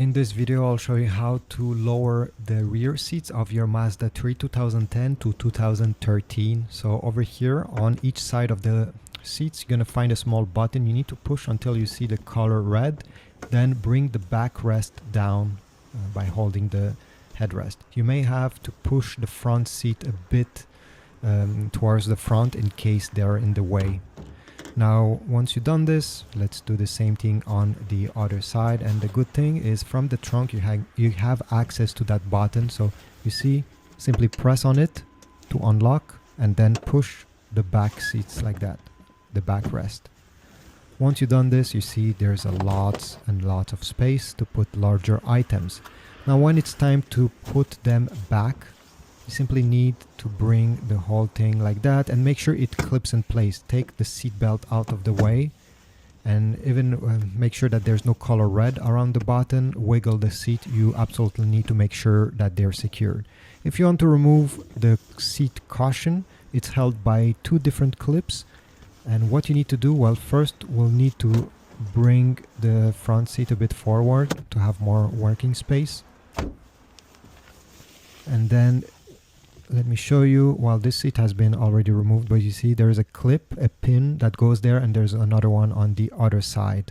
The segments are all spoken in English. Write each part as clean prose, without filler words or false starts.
In this video, I'll show you how to lower the rear seats of your Mazda 3 2010 to 2013. So over here on each side of the seats, you're going to find a small button. You need to push until you see the color red, then bring the backrest down by holding the headrest. You may have to push the front seat a bit towards the front in case they're in the way. Now, once you've done this, let's do the same thing on the other side. And the good thing is from the trunk, you have access to that button. So you see, simply press on it to unlock and then push the back seats like that, the backrest. Once you've done this, you see there's a lots and lots of space to put larger items. Now, when it's time to put them back, you simply need to bring the whole thing like that and make sure it clips in place. Take the seat belt out of the way and even make sure that there's no color red around the button. Wiggle the seat. You absolutely need to make sure that they're secured. If you want to remove the seat cushion, it's held by two different clips. And what you need to do, well, first we'll need to bring the front seat a bit forward to have more working space. And then let me show you, well, this seat has been already removed, but you see there's a clip, a pin that goes there, and there's another one on the other side.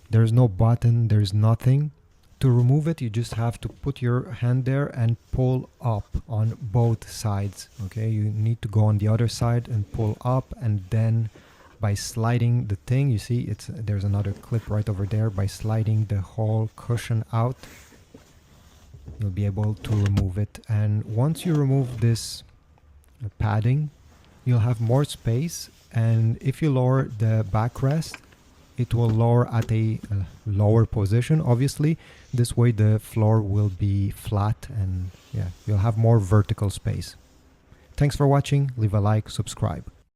There's no button, there's nothing. To remove it, you just have to put your hand there and pull up on both sides, okay? You need to go on the other side and pull up, and then by sliding the thing, you see there's another clip right over there. By sliding the whole cushion out, you'll be able to remove it. And once you remove this padding, you'll have more space. And if you lower the backrest, it will lower at a lower position, obviously. This way the floor will be flat and yeah, you'll have more vertical space. Thanks for watching. Leave a like, subscribe.